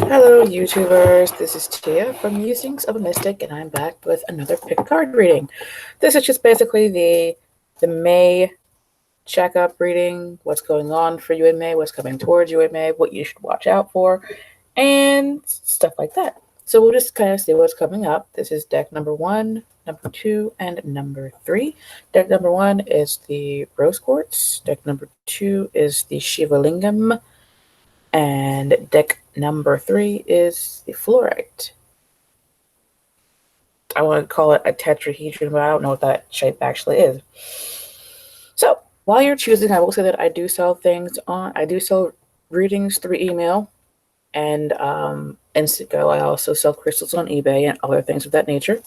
Hello, YouTubers. This is Tia from Musings of a Mystic, and I'm back with another pick a card reading. This is just basically the May checkup reading, what's going on for you in May, what's coming towards you in May, what you should watch out for, and stuff like that. So we'll just kind of see what's coming up. This is deck number 1, number 2, and number 3. Deck number 1 is the Rose Quartz. Deck number 2 is the Shiva Lingam. And deck number 3 is the fluorite. I want to call it a tetrahedron, but I don't know what that shape actually is. So while you're choosing, I will say that I do sell readings through email and Instago. I also sell crystals on eBay and other things of that nature.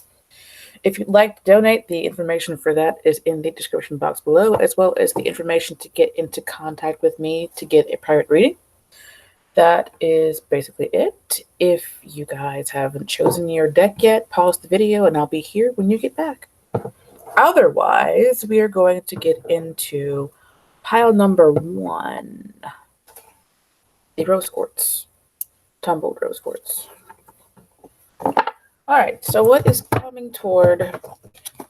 If you'd like to donate, the information for that is in the description box below, as well as the information to get into contact with me to get a private reading. That is basically it. If you guys haven't chosen your deck yet, pause the video and I'll be here when you get back. Otherwise, we are going to get into pile number 1, the Rose Quartz, tumbled Rose Quartz. All right, so what is coming toward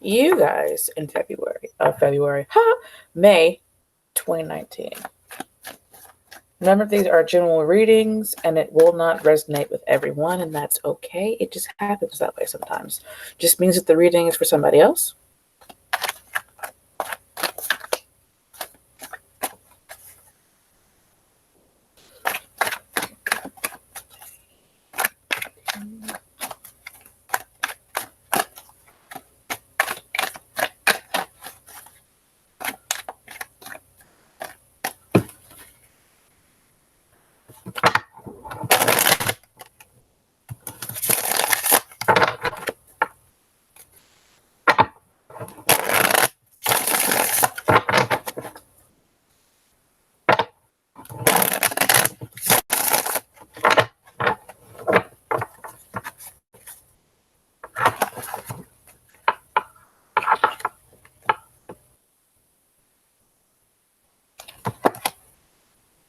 you guys in May 2019? Remember, these are general readings, and it will not resonate with everyone, and that's okay. It just happens that way sometimes. Just means that the reading is for somebody else.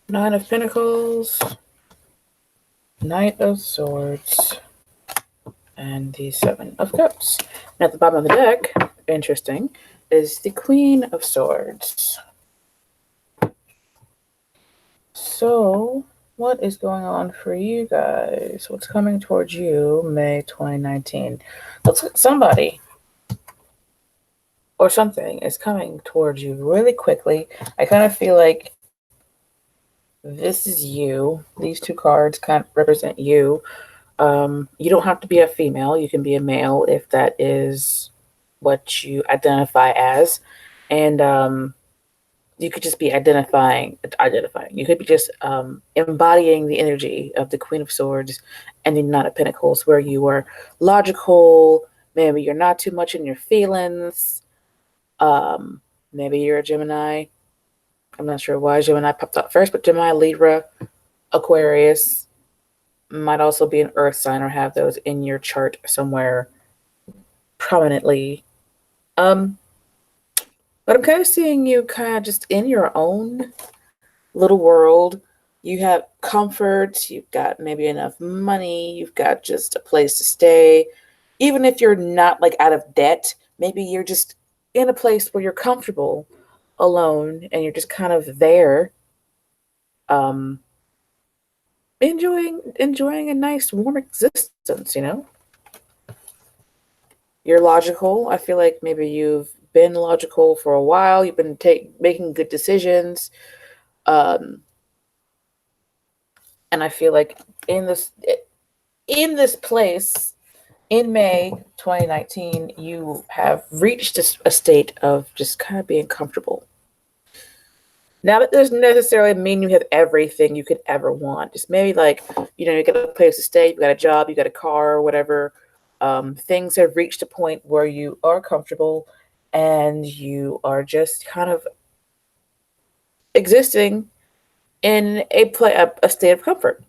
Nine of Pentacles, Knight of Swords, and the Seven of Cups. And at the bottom of the deck, interesting, is the Queen of Swords. So, what is going on for you guys? What's coming towards you May 2019? Looks like somebody or something is coming towards you really quickly. I kind of feel like this is you. These two cards kind of represent you. You don't have to be a female. You can be a male if that is what you identify as. And you could just be identifying. You could be just embodying the energy of the Queen of Swords and the Knight of Pentacles, where you are logical. Maybe you're not too much in your feelings. Maybe you're a Gemini. I'm not sure why Gemini popped up first, but Gemini, Libra, Aquarius might also be an earth sign or have those in your chart somewhere prominently. But I'm kind of seeing you kind of just in your own little world. You have comfort, you've got maybe enough money, you've got just a place to stay. Even if you're not like out of debt, maybe you're just in a place where you're comfortable alone and you're just kind of there, enjoying a nice warm existence, You're logical. I feel like maybe you've been logical for a while. You've been making good decisions. And I feel like in this place in May 2019, you have reached a state of just kind of being comfortable. Now, that doesn't necessarily mean you have everything you could ever want. Just maybe like, you got a place to stay, you got a job, you got a car, or whatever. Things have reached a point where you are comfortable and you are just kind of existing in a state of comfort.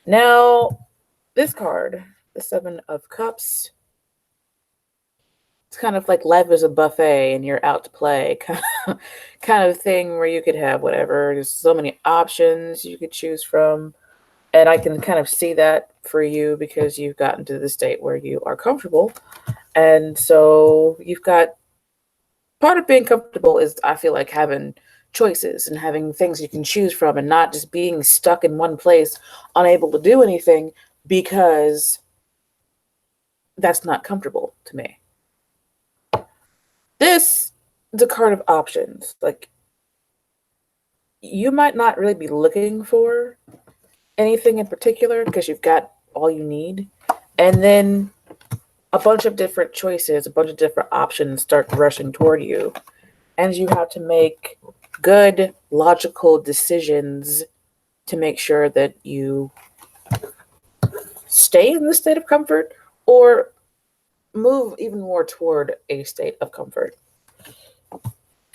Now, this card, the Seven of Cups, it's kind of like life is a buffet and you're out to play kind of thing, where you could have whatever. There's so many options you could choose from. And I can kind of see that for you because you've gotten to the state where you are comfortable. And so you've got part of being comfortable is, I feel like, having choices and having things you can choose from and not just being stuck in one place, unable to do anything because that's not comfortable to me. This is a card of options. Like, you might not really be looking for anything in particular because you've got all you need. And then a bunch of different choices, a bunch of different options start rushing toward you. And you have to make good, logical decisions to make sure that you stay in the state of comfort or move even more toward a state of comfort.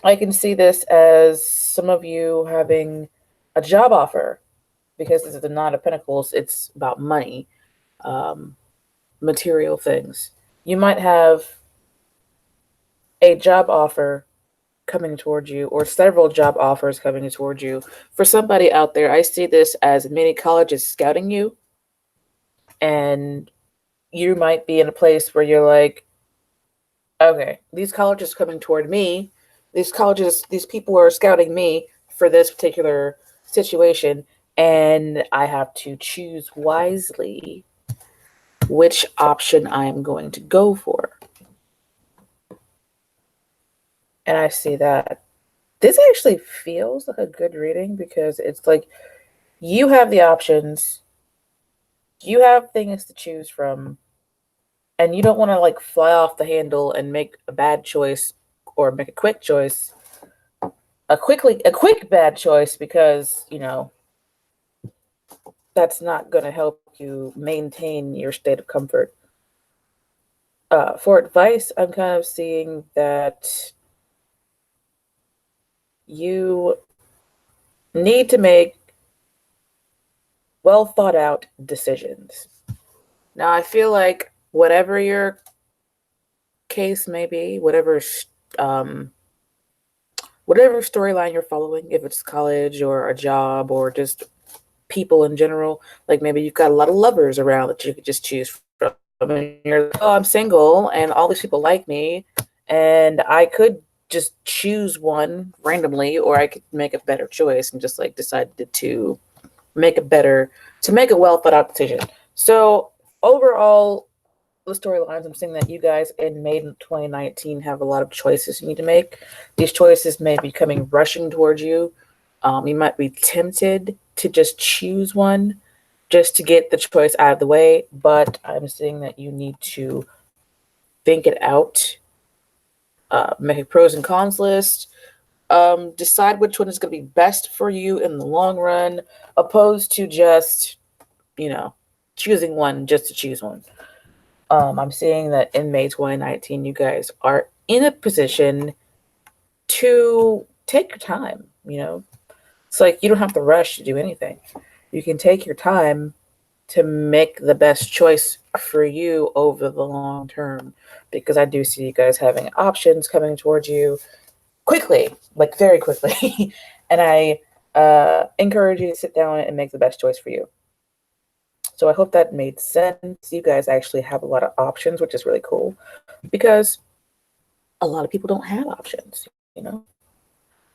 I can see this as some of you having a job offer because this is the Nine of Pentacles. It's about money, material things. You might have a job offer coming towards you or several job offers coming towards you. For somebody out there, I see this as many colleges scouting you, and you might be in a place where you're like, okay, these colleges coming toward me, these people are scouting me for this particular situation, and I have to choose wisely which option I am going to go for. And I see that this actually feels like a good reading because it's like you have the options, you have things to choose from, and you don't want to like fly off the handle and make a bad choice or make a quick choice, a quick bad choice because, that's not going to help you maintain your state of comfort. For advice, I'm kind of seeing that you need to make well thought out decisions. Now, I feel like whatever your case may be, whatever storyline you're following, if it's college or a job or just people in general, like maybe you've got a lot of lovers around that you could just choose from, and you're like, oh, I'm single and all these people like me, and I could just choose one randomly, or I could make a better choice and just like decided to make a well thought out decision. So overall, the storylines, I'm seeing that you guys in May 2019 have a lot of choices you need to make. These choices may be coming rushing towards you. You might be tempted to just choose one just to get the choice out of the way, but I'm seeing that you need to think it out, make a pros and cons list, decide which one is going to be best for you in the long run, opposed to just, choosing one just to choose one. I'm seeing that in May 2019, you guys are in a position to take your time. It's like you don't have to rush to do anything. You can take your time to make the best choice for you over the long term, because I do see you guys having options coming towards you quickly, like very quickly. And I encourage you to sit down and make the best choice for you. So I hope that made sense. You guys actually have a lot of options, which is really cool because a lot of people don't have options.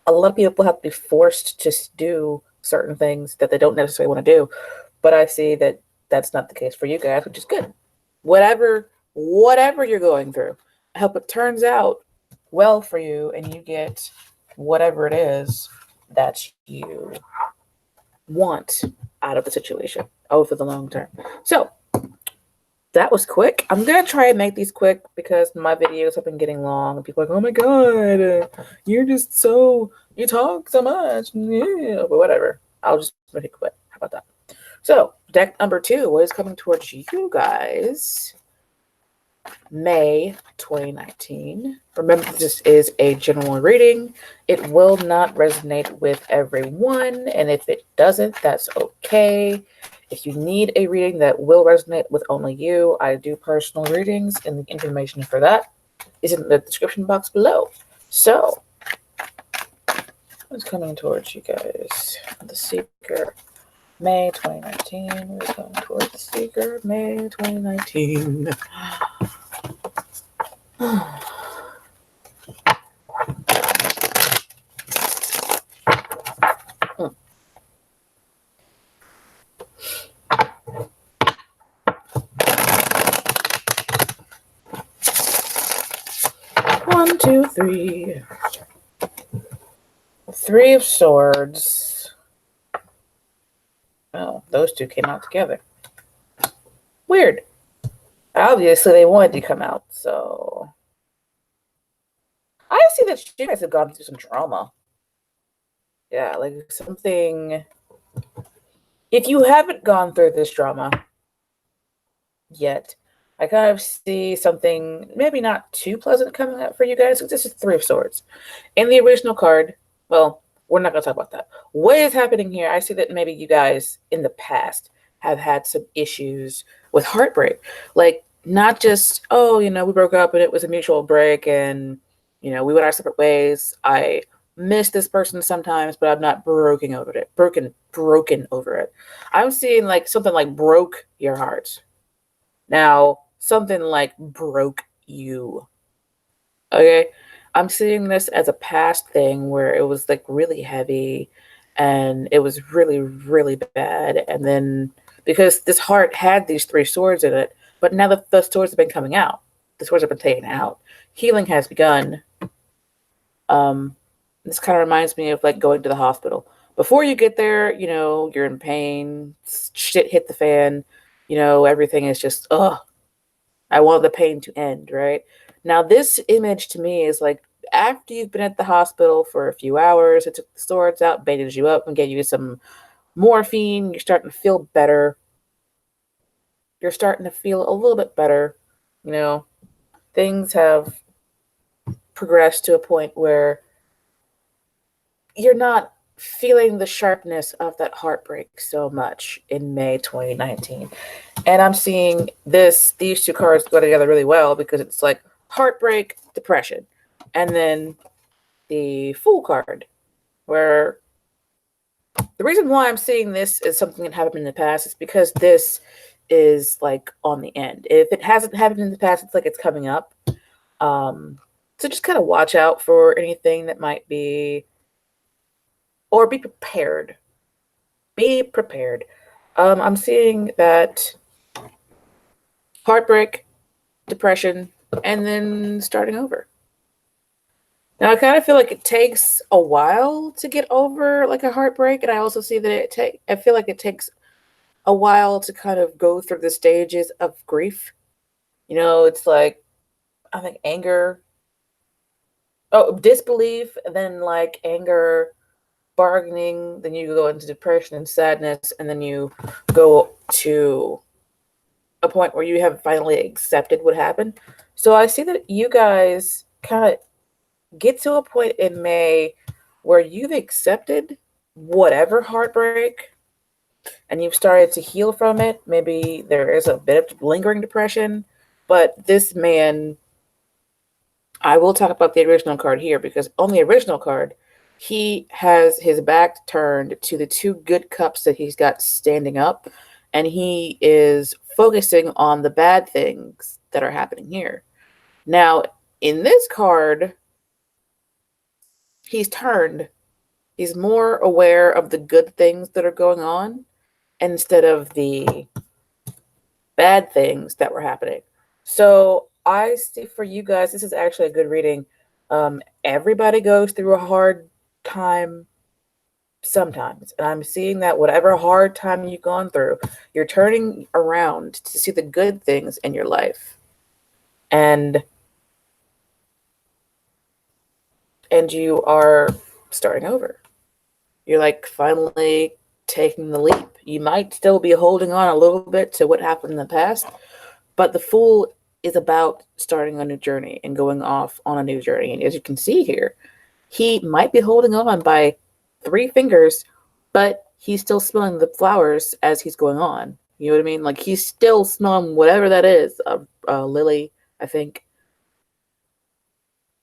A lot of people have to be forced to do certain things that they don't necessarily want to do. But I see that that's not the case for you guys, which is good. Whatever you're going through, I hope it turns out well for you and you get whatever it is that you want out of the situation over the long term. So that was quick. I'm going to try and make these quick because my videos have been getting long. And people are like, oh my God, you talk so much. Yeah, but whatever. I'll just make it quick. How about that? So, deck number 2, what is coming towards you guys? May 2019. Remember, this is a general reading. It will not resonate with everyone. And if it doesn't, that's okay. If you need a reading that will resonate with only you, I do personal readings, and the information for that is in the description box below. So, what's coming towards you guys? The Seeker. May 2019. We're going towards the seeker. May 2019. One, two, three. Three of Swords. Oh, those two came out together. Weird. Obviously, they wanted to come out, so I see that you guys have gone through some drama. Yeah, like something. If you haven't gone through this drama yet, I kind of see something maybe not too pleasant coming up for you guys. This is Three of Swords. In the original card, well, we're not going to talk about that. What is happening here? I see that maybe you guys in the past have had some issues with heartbreak. Like, not just, oh, we broke up and it was a mutual break and, we went our separate ways. I miss this person sometimes, but I'm not broken over it. Broken over it. I'm seeing like something like broke your heart. Now, something like broke you. Okay. I'm seeing this as a past thing where it was like really heavy and it was really, really bad. And then because this heart had these three swords in it, but now that the swords have been coming out, the swords have been taken out, healing has begun. This kind of reminds me of like going to the hospital. Before you get there, you're in pain, shit hit the fan, everything is just, ugh, I want the pain to end, right? Now, this image to me is like after you've been at the hospital for a few hours, it took the swords out, bandaged you up, and gave you some morphine. You're starting to feel better. You're starting to feel a little bit better. Things have progressed to a point where you're not feeling the sharpness of that heartbreak so much in May 2019. And I'm seeing these two cards go together really well because it's like heartbreak, depression. And then the Fool card, where the reason why I'm seeing this is something that happened in the past is because this is like on the end. If it hasn't happened in the past, it's like it's coming up. So just kind of watch out for anything that might be, or be prepared. Be prepared. I'm seeing that heartbreak, depression, and then starting over. Now, I kind of feel like it takes a while to get over like a heartbreak, and I also see that I feel like it takes a while to kind of go through the stages of grief. It's like I think anger, disbelief, and then like anger, bargaining, then you go into depression and sadness, and then you go to a point where you have finally accepted what happened. So I see that you guys kind of get to a point in May where you've accepted whatever heartbreak and you've started to heal from it. Maybe there is a bit of lingering depression, but this man, I will talk about the original card here because on the original card, he has his back turned to the two good cups that he's got standing up, and he is focusing on the bad things that are happening here. Now, in this card, he's turned. He's more aware of the good things that are going on instead of the bad things that were happening. So I see for you guys, this is actually a good reading. Everybody goes through a hard time sometimes. And I'm seeing that whatever hard time you've gone through, you're turning around to see the good things in your life. And you are starting over. You're like finally taking the leap. You might still be holding on a little bit to what happened in the past, but the Fool is about starting a new journey and going off on a new journey. And as you can see here, he might be holding on by 3 fingers, but he's still smelling the flowers as he's going on. You know what I mean? Like he's still smelling whatever that is, a lily, I think.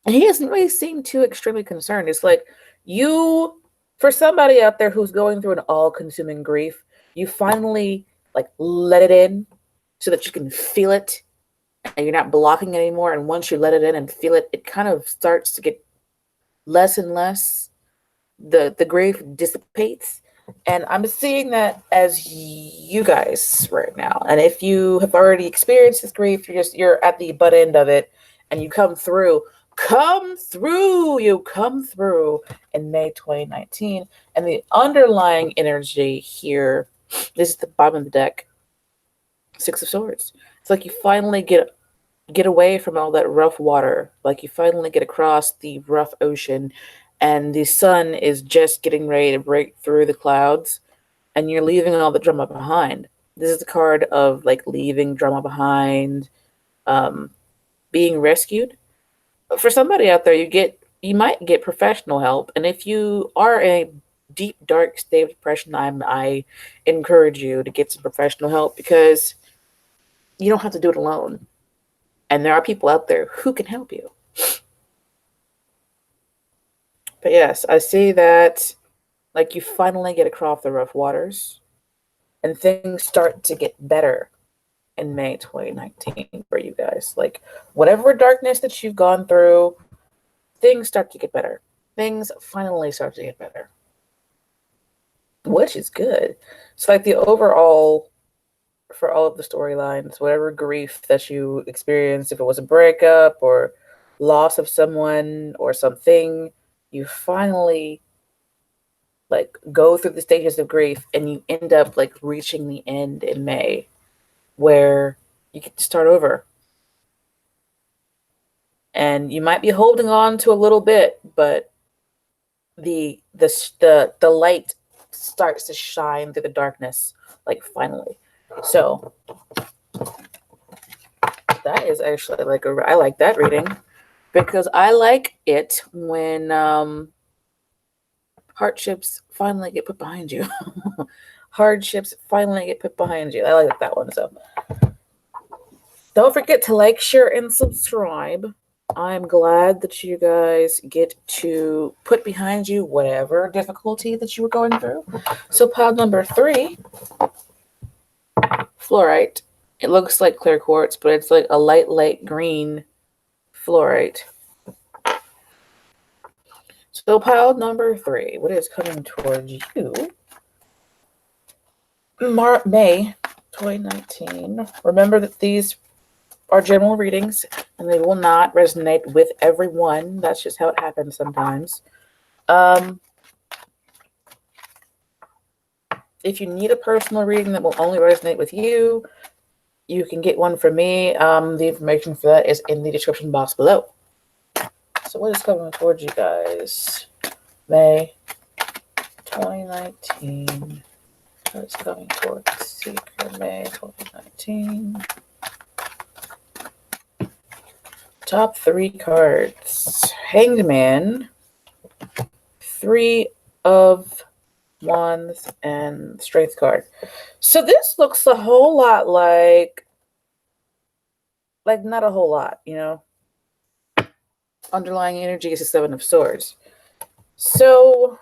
And he doesn't really seem too extremely concerned. It's like for somebody out there who's going through an all-consuming grief, You finally like let it in so that you can feel it and you're not blocking it anymore. And once you let it in and feel it, it kind of starts to get less and less. The grief dissipates. And I'm seeing that as you guys right now. And if you have already experienced this grief, you're at the butt end of it and you come through in May 2019. And the underlying energy here, this is the bottom of the deck, Six of Swords. It's like you finally get away from all that rough water. Like you finally get across the rough ocean and the sun is just getting ready to break through the clouds and you're leaving all the drama behind. This is the card of like leaving drama behind, um, being rescued. For somebody out there, you might get professional help, and if you are in a deep dark state of depression, I encourage you to get some professional help because you don't have to do it alone, and there are people out there who can help you. But yes, I see that like you finally get across the rough waters and things start to get better in May 2019 for you guys. Like whatever darkness that you've gone through, things start to get better. Things finally start to get better, which is good. It's like the overall for all of the storylines, whatever grief that you experienced, if it was a breakup or loss of someone or something, you finally like go through the stages of grief and you end up like reaching the end in May where you get to start over. And you might be holding on to a little bit, but the light starts to shine through the darkness, like finally. So that is actually like I like that reading because I like it when hardships finally get put behind you. Hardships finally get put behind you. I like that one. So don't forget to like, share, and subscribe. I'm glad that you guys get to put behind you whatever difficulty that you were going through. So pile number 3, fluorite. It looks like clear quartz, but it's like a light green fluorite. So pile number 3, what is coming towards you? May 2019. Remember that these are general readings and they will not resonate with everyone. That's just how it happens sometimes. If you need a personal reading that will only resonate with you, you can get one from me. The information for that is in the description box below. So what is coming towards you guys? May 2019. What is coming towards Seeker May 2019? Top 3 cards. Hanged Man, 3 of Wands, and Strength card. So this looks a whole lot like not a whole lot, you know. Underlying energy is the 7 of Swords. So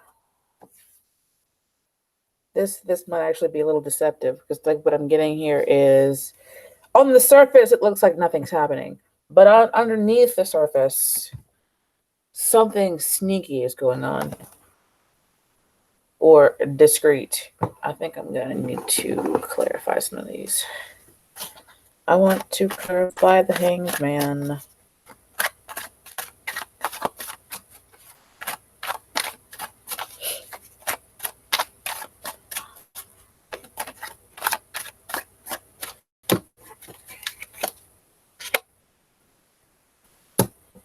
this might actually be a little deceptive because like what I'm getting here is on the surface it looks like nothing's happening, but underneath the surface something sneaky is going on or discreet. I think I'm gonna need to clarify some of these. I want to clarify the Hanged Man.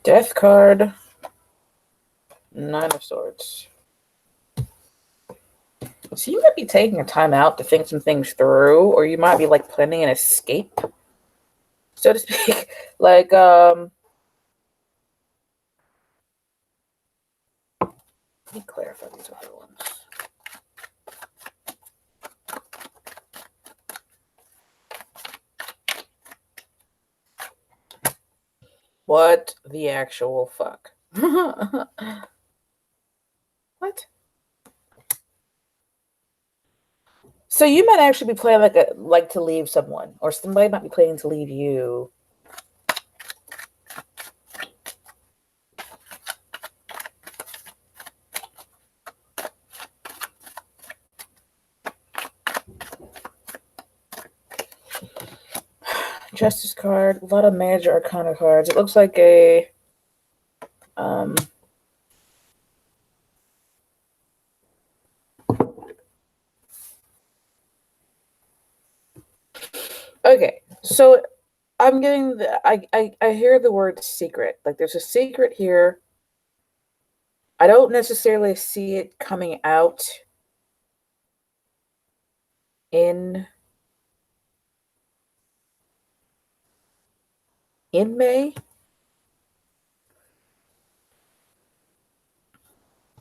Death card, 9 of Swords. So you might be taking a time out to think some things through, or you might be like planning an escape, so to speak. Like, let me clarify these other ones. What the actual fuck? What? So So you might actually be playing like to leave someone, or somebody might be planning to leave you. Justice card, a lot of Major Arcana cards. It looks like a okay, so I'm getting I hear the word secret. Like there's a secret here. I don't necessarily see it coming out in May.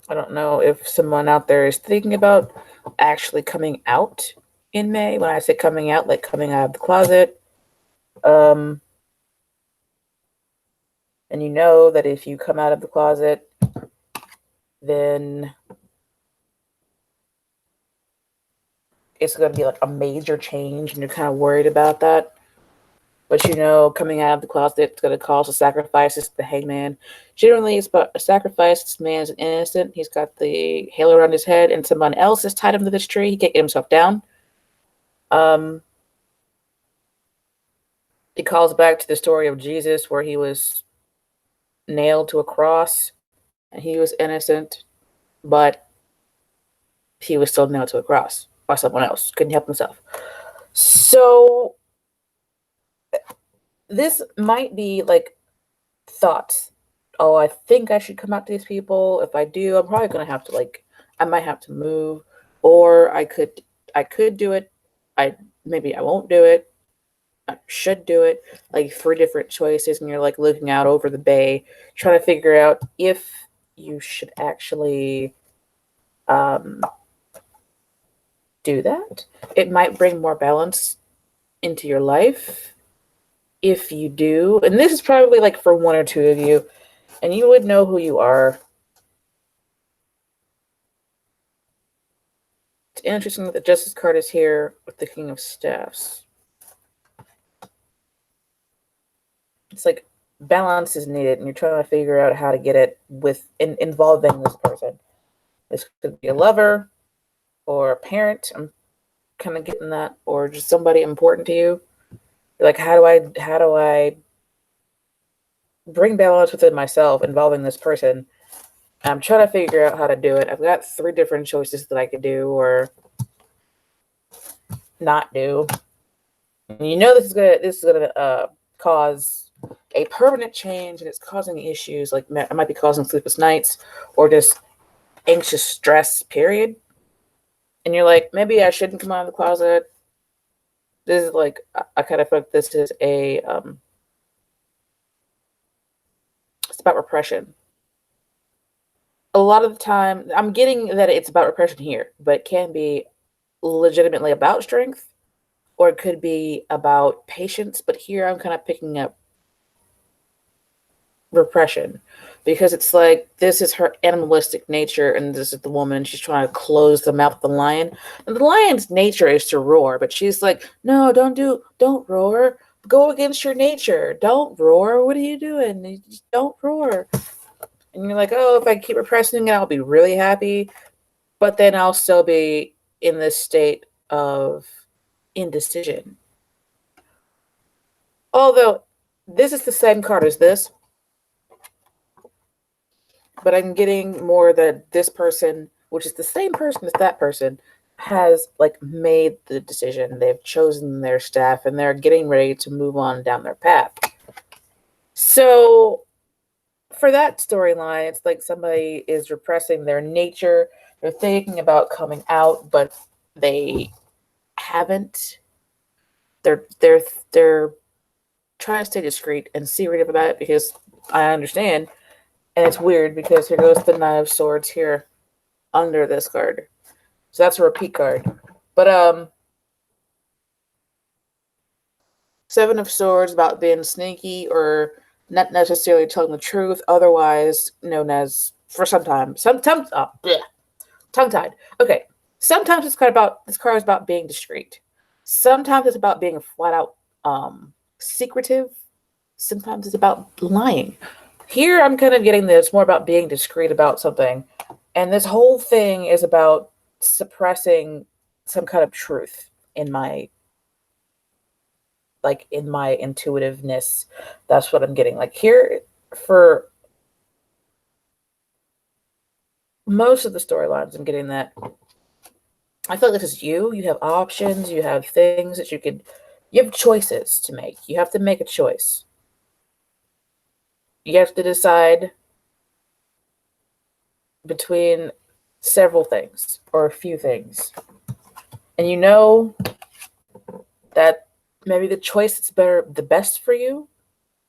I don't know if someone out there is thinking about actually coming out in May. When I say coming out, like coming out of the closet. Um, and you know that if you come out of the closet, then it's going to be like a major change, and you're kind of worried about that. But you know, coming out of the closet is going to cause a sacrifice. It's the hangman. Generally, it's about a sacrifice. This man is innocent. He's got the halo around his head, and someone else has tied him to this tree. He can't get himself down. It calls back to the story of Jesus where he was nailed to a cross and he was innocent, but he was still nailed to a cross by someone else. Couldn't help himself. So this might be like thoughts. Oh, I think I should come out to these people. If I do, I'm probably gonna have to I might have to move, or I could do it. Maybe I won't do it. I should do it. Like three different choices, and you're like looking out over the bay, trying to figure out if you should actually do that. It might bring more balance into your life if you do. And this is probably like for one or two of you, and you would know who you are. It's interesting that the Justice card is here with the King of Staffs. It's like balance is needed, and you're trying to figure out how to get it involving this person. This could be a lover or a parent. I'm kind of getting that, or just somebody important to you. Like, how do I bring balance within myself involving this person? I'm trying to figure out how to do it. I've got three different choices that I could do or not do. And you know this is gonna cause a permanent change, and it's causing issues. Like it might be causing sleepless nights or just anxious stress. Period. And you're like, maybe I shouldn't come out of the closet. This is like I kind of feel like this is it's about repression. A lot of the time, I'm getting that it's about repression here, but it can be legitimately about strength, or it could be about patience. But here I'm kind of picking up repression because it's like this is her animalistic nature, and this is the woman. She's trying to close the mouth of the lion, and the lion's nature is to roar, but she's like, no, don't roar. Go against your nature. Don't roar. What are you doing? You just don't roar. And you're like, oh, if I keep repressing it, I'll be really happy. But then I'll still be in this state of indecision. Although this is the same card as this, but I'm getting more that this person, which is the same person as that person, has like made the decision. They've chosen their staff and they're getting ready to move on down their path. So for that storyline, it's like somebody is repressing their nature. They're thinking about coming out, but they haven't. They're trying to stay discreet and secretive about it because I understand. And it's weird because here goes the Nine of Swords here under this card. So that's a repeat card. But Seven of Swords about being sneaky or not necessarily telling the truth, otherwise known as for some time. Sometimes tongue tied. Okay. Sometimes this card is about being discreet. Sometimes it's about being flat out secretive. Sometimes it's about lying. Here I'm kind of getting this more about being discreet about something. And this whole thing is about suppressing some kind of truth in my in my intuitiveness. That's what I'm getting. Like here for most of the storylines, I'm getting that I feel like this is you. You have options, you have things that you have choices to make. You have to make a choice. You have to decide between several things or a few things. And you know that maybe the choice that's the best for you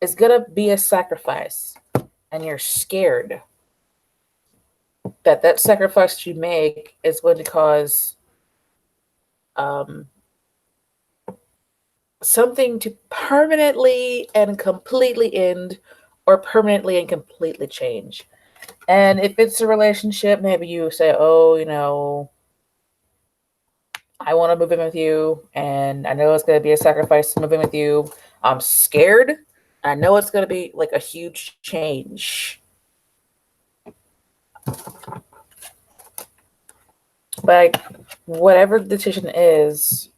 is gonna be a sacrifice. And you're scared that that sacrifice you make is going to cause um, something to permanently and completely end or permanently and completely change. And if it's a relationship, maybe you say, oh, I want to move in with you, and I know it's going to be a sacrifice to move in with you. I'm scared. I know it's going to be like a huge change. But whatever the decision is,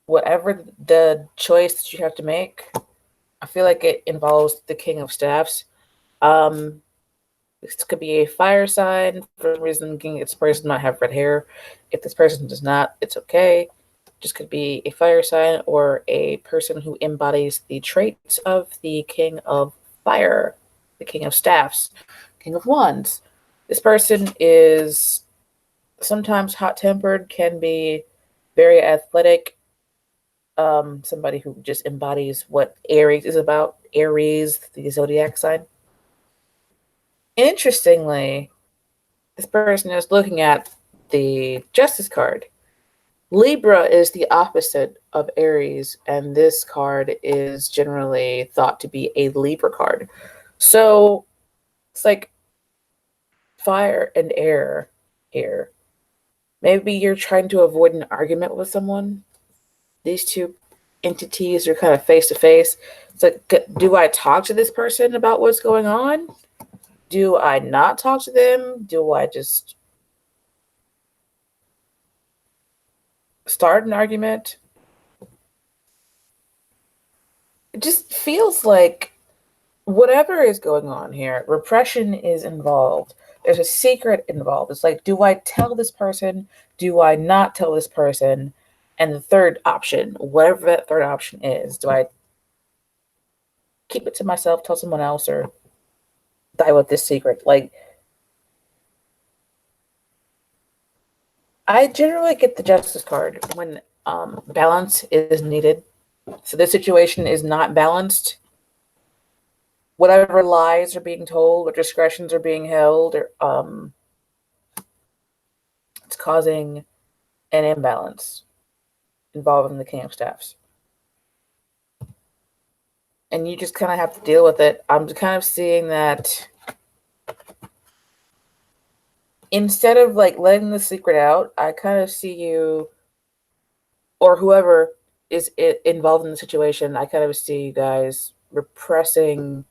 whatever the choice that you have to make, I feel like it involves the King of Staffs. Um, this could be a fire sign. For some reason, this person might have red hair. If this person does not, it's okay. Just could be a fire sign or a person who embodies the traits of the King of Fire, the King of Staffs, King of Wands. This person is sometimes hot tempered, can be very athletic, somebody who just embodies what Aries is about. Aries, the zodiac sign. Interestingly, this person is looking at the Justice card. Libra is the opposite of Aries, and this card is generally thought to be a Libra card. So it's like fire and air here. Maybe you're trying to avoid an argument with someone. These two entities are kind of face to face. It's like, do I talk to this person about what's going on? Do I not talk to them? Do I just start an argument? It just feels like whatever is going on here, repression is involved. There's a secret involved. It's like, do I tell this person? Do I not tell this person? And the third option, whatever that third option is, do I keep it to myself, tell someone else, or die with this secret? Like, I generally get the justice card when balance is needed. So this situation is not balanced. Whatever lies are being told or discretions are being held, or it's causing an imbalance involving the King of Staffs. And you just kind of have to deal with it. I'm kind of seeing that instead of like letting the secret out, I kind of see you or whoever is involved in the situation. I kind of see you guys repressing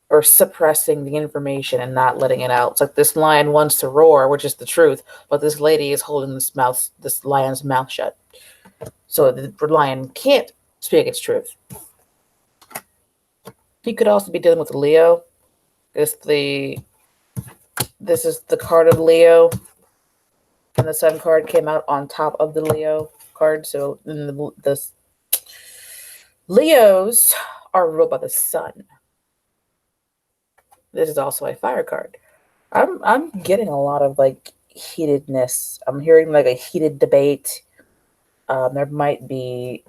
or suppressing the information and not letting it out. It's like this lion wants to roar, which is the truth, but this lady is holding this lion's mouth shut. So the lion can't speak its truth. He could also be dealing with Leo. This is the card of Leo, and the Sun card came out on top of the Leo card. So the Leos are ruled by the Sun. This is also a fire card. I'm getting a lot of like heatedness. I'm hearing like a heated debate. There might be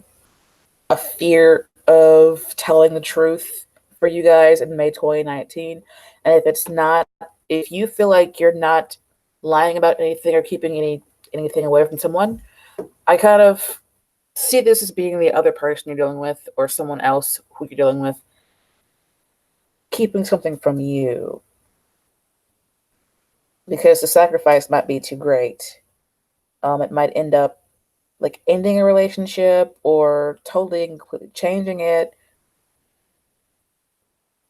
a fear of telling the truth for you guys in May 2019. And if it's not, if you feel like you're not lying about anything or keeping anything away from someone, I kind of see this as being the other person you're dealing with or someone else who you're dealing with keeping something from you. because the sacrifice might be too great. It might end up like ending a relationship or totally and completely changing it.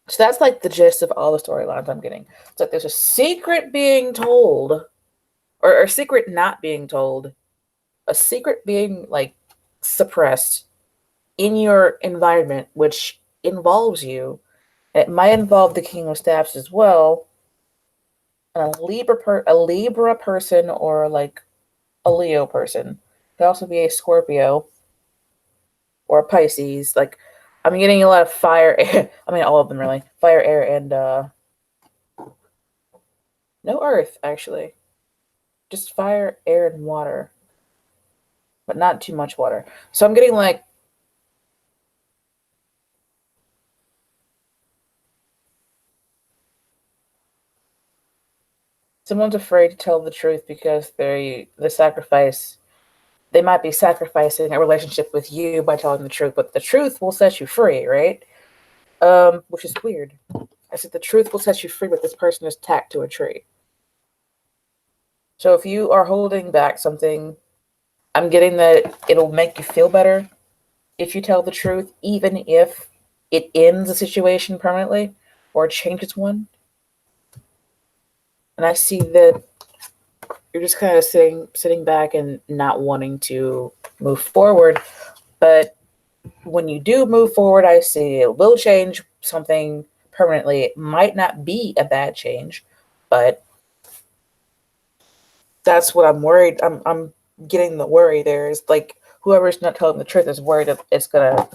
So that's like the gist of all the storylines I'm getting. It's like there's a secret being told, or a secret not being told, a secret being like suppressed in your environment, which involves you. It might involve the King of Staffs as well, and a Libra person, or like a Leo person. It could also be a Scorpio or a Pisces. Like I'm getting a lot of fire. I mean, all of them really. Fire, air, and no earth actually. Just fire, air, and water, but not too much water. So I'm getting like someone's afraid to tell the truth because they might be sacrificing a relationship with you by telling the truth, but the truth will set you free, right? Which is weird. I said the truth will set you free, but this person is tacked to a tree. So if you are holding back something, I'm getting that it'll make you feel better if you tell the truth, even if it ends a situation permanently or changes one. And I see that you're just kind of sitting back and not wanting to move forward. But when you do move forward, I see it will change something permanently. It might not be a bad change, but that's what I'm worried. I'm getting the worry there is like whoever's not telling the truth is worried that it's gonna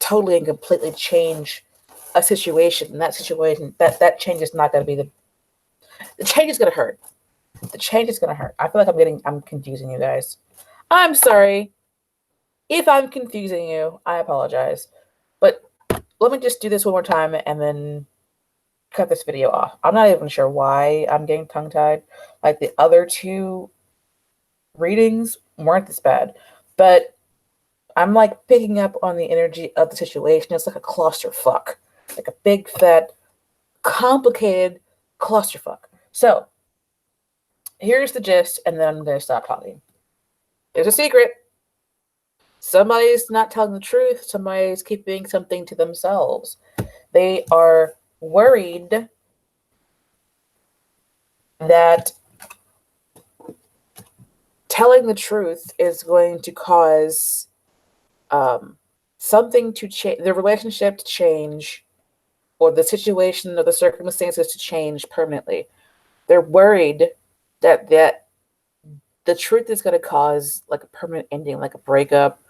totally and completely change a situation. And that situation, that change is not gonna be the change is gonna hurt. The change is gonna hurt. I feel like I'm confusing you guys. I'm sorry if I'm confusing you. I apologize, but let me just do this one more time and then cut this video off. I'm not even sure why I'm getting tongue tied. Like the other two readings weren't this bad, but I'm like picking up on the energy of the situation. It's like a clusterfuck, like a big, fat, complicated clusterfuck. So here's the gist, and then I'm going to stop talking. There's a secret. Somebody's not telling the truth. Somebody's keeping something to themselves. They are worried that telling the truth is going to cause something to change, the relationship to change, or the situation or the circumstances to change permanently. They're worried that the truth is going to cause like a permanent ending, like a breakup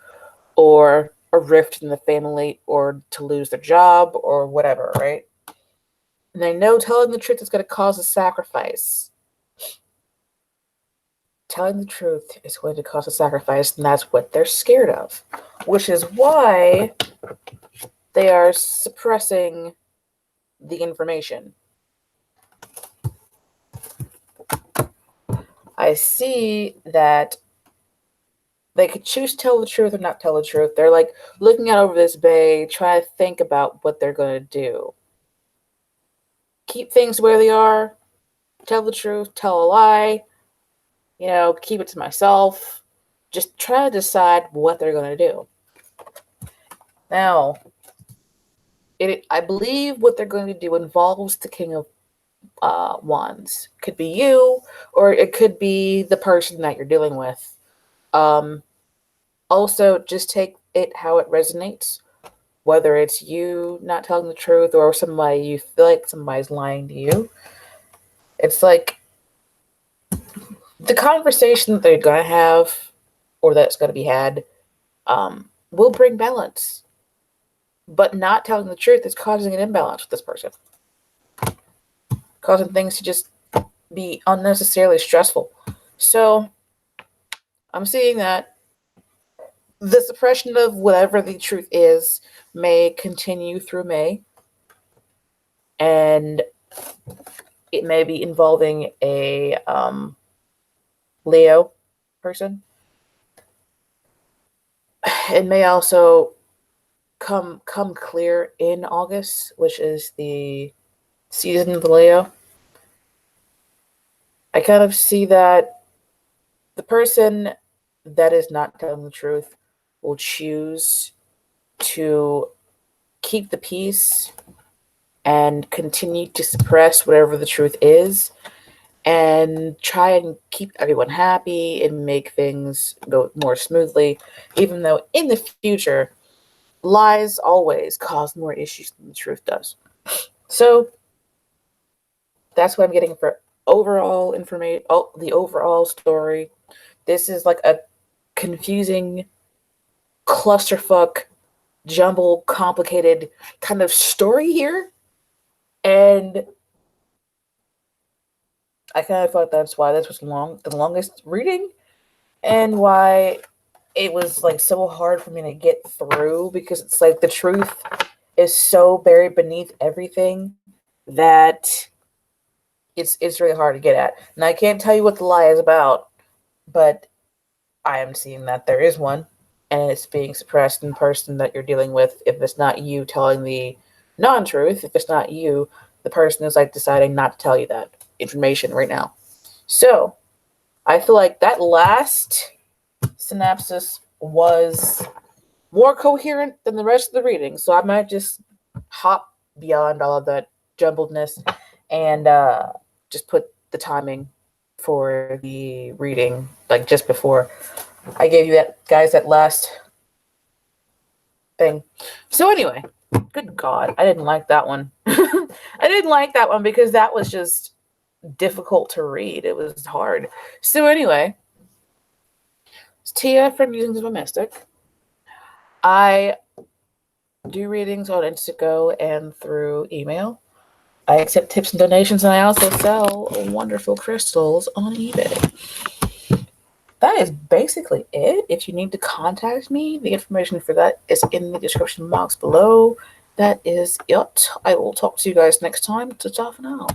or a rift in the family, or to lose their job or whatever, right? And they know telling the truth is going to cause a sacrifice. Telling the truth is going to cause a sacrifice, and that's what they're scared of, which is why they are suppressing the information. I see that they could choose to tell the truth or not tell the truth. They're like looking out over this bay, trying to think about what they're going to do. Keep things where they are, tell the truth, tell a lie, keep it to myself. Just try to decide what they're going to do. Now, I believe what they're going to do involves the King of Wands. Could be you, or it could be the person that you're dealing with. Also, just take it how it resonates. Whether it's you not telling the truth or somebody you feel like somebody's lying to you. It's like the conversation that they're going to have or that's going to be had will bring balance. But not telling the truth is causing an imbalance with this person. Causing things to just be unnecessarily stressful. So I'm seeing that the suppression of whatever the truth is may continue through May. And it may be involving a Leo person. It may also come clear in August, which is the season of the Leo. I kind of see that the person that is not telling the truth will choose to keep the peace and continue to suppress whatever the truth is and try and keep everyone happy and make things go more smoothly, even though in the future, lies always cause more issues than the truth does. So that's what I'm getting for overall information, the overall story. This is like a confusing clusterfuck, jumble, complicated kind of story here. And I kind of thought that's why this was the longest reading, and why it was like so hard for me to get through, because it's like the truth is so buried beneath everything that it's really hard to get at. And I can't tell you what the lie is about, but I am seeing that there is one, and it's being suppressed in the person that you're dealing with. If it's not you telling the non-truth, if it's not you, the person is like deciding not to tell you that information right now. So I feel like that last synopsis was more coherent than the rest of the reading. So I might just hop beyond all of that jumbledness and just put the timing for the reading like just before I gave you that, guys, that last thing. So anyway, good God, I didn't like that one. I didn't like that one because that was just difficult to read. It was hard. So anyway, it's Tia from Musings of a Mystic. I do readings on Instago and through email. I accept tips and donations, and I also sell wonderful crystals on eBay. That is basically it. If you need to contact me, the information for that is in the description box below. That is it. I will talk to you guys next time. Ta-ta for now.